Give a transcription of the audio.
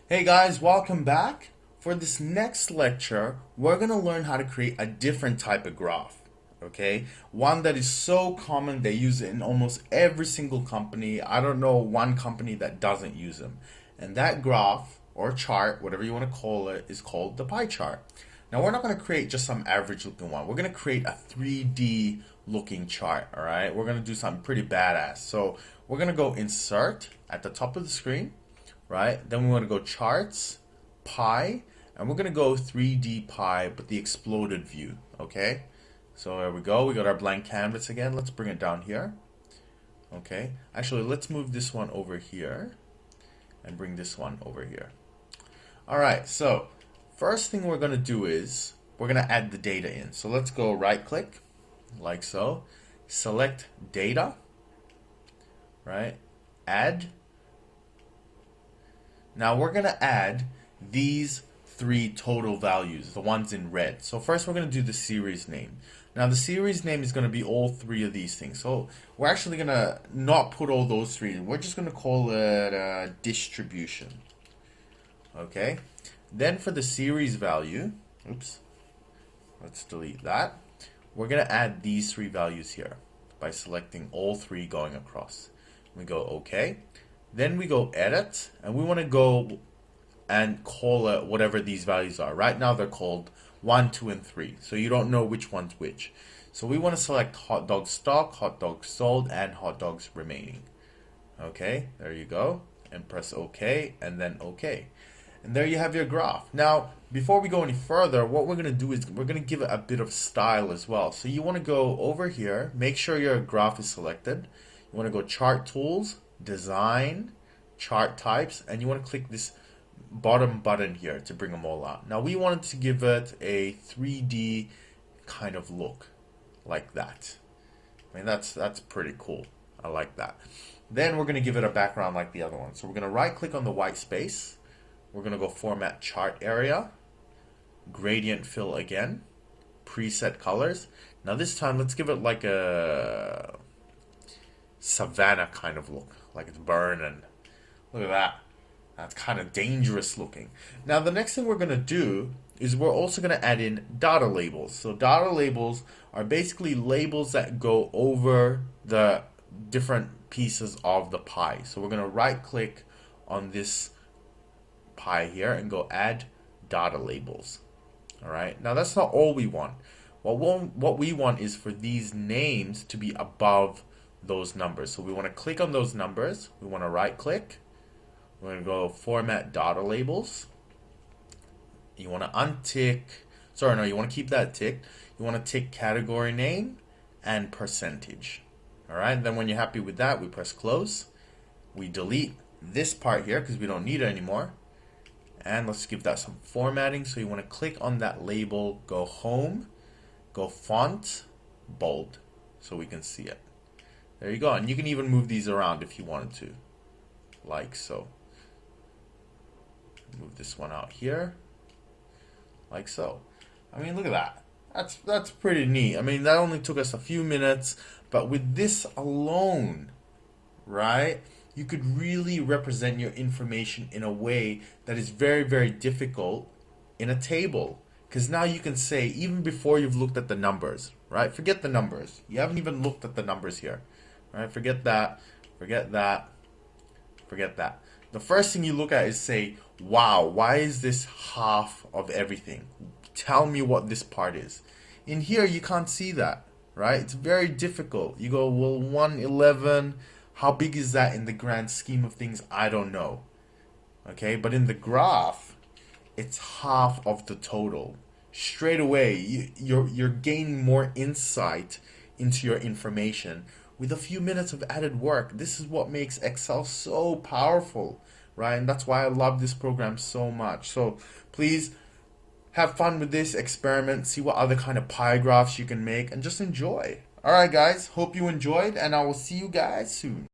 Hey guys, welcome back. For this next lecture, we're going to learn how to create a different type of graph. Okay, one that is so common they use it in almost every single company. I don't know one company that doesn't use them. And that graph or chart, whatever you want to call it, is called the pie chart. Now we're not going to create just some average looking one. We're going to create a 3D looking chart, all right? We're going to do something pretty badass. So we're going to go insert at the top of the screen, right? Then we want to go charts, pie, and we're going to go 3D pie, but the exploded view, okay? So there we go. We got our blank canvas again. Let's bring it down here. Okay. Actually, let's move this one over here and bring this one over here. All right. So first thing we're going to do is we're going to add the data in. So let's go right click like so. Select data, right? Add. Now we're going to add these three total values, the ones in red. So first we're going to do the series name. Now the series name is going to be all three of these things. So we're actually going to not put all those three in. We're just going to call it distribution. Okay. Then for the series value, oops, let's delete that. We're going to add these three values here by selecting all three going across. We go OK. Then we go edit, and we want to go and call it whatever these values are. Right now they're called 1, 2, and 3. So you don't know which one's which. So we want to select hot dog stock, hot dogs sold, and hot dogs remaining. Okay, there you go. And press OK, and then OK. And there you have your graph. Now, before we go any further, what we're going to do is we're going to give it a bit of style as well. So you want to go over here, make sure your graph is selected. You want to go Chart Tools, Design, Chart Types, and you want to click this bottom button here to bring them all out. Now we wanted to give it a 3D kind of look like that. I mean that's pretty cool. I like that. Then we're going to give it a background like the other one. So we're going to right click on the white space. We're going to go Format Chart Area, Gradient Fill again, Preset Colors. Now this time let's give it like a savanna kind of look, like it's burning. Look at that. That's kind of dangerous looking. Now the next thing we're going to do is we're also going to add in data labels. So data labels are basically labels that go over the different pieces of the pie. So we're going to right click on this pie here and go add data labels. All right. Now that's not all we want. What we want is for these names to be above those numbers. So we want to click on those numbers. We want to right click. We're going to go Format Data Labels. You want to untick, sorry, no, you want to keep that ticked. You want to tick Category Name and Percentage. All right, then when you're happy with that, we press Close. We delete this part here because we don't need it anymore. And let's give that some formatting. So you want to click on that label, go Home, go Font, Bold, so we can see it. There you go. And you can even move these around if you wanted to, like so. Move this one out here, like so. I mean, look at that. That's pretty neat. I mean, that only took us a few minutes, but with this alone, right, you could really represent your information in a way that is very, very difficult in a table. Because now you can say, even before you've looked at the numbers, right? Forget the numbers. You haven't even looked at the numbers here, right? Forget that, forget that, forget that. The first thing you look at is say, wow, why is this half of everything? Tell me what this part is. In here, you can't see that, right? It's very difficult. You go, well, 111, how big is that in the grand scheme of things? I don't know. Okay, but in the graph, it's half of the total. Straight away, you're gaining more insight into your information with a few minutes of added work. This is what makes Excel so powerful, right? And that's why I love this program so much. So please have fun with this experiment, see what other kind of pie graphs you can make, and just enjoy. All right, guys, hope you enjoyed, and I will see you guys soon.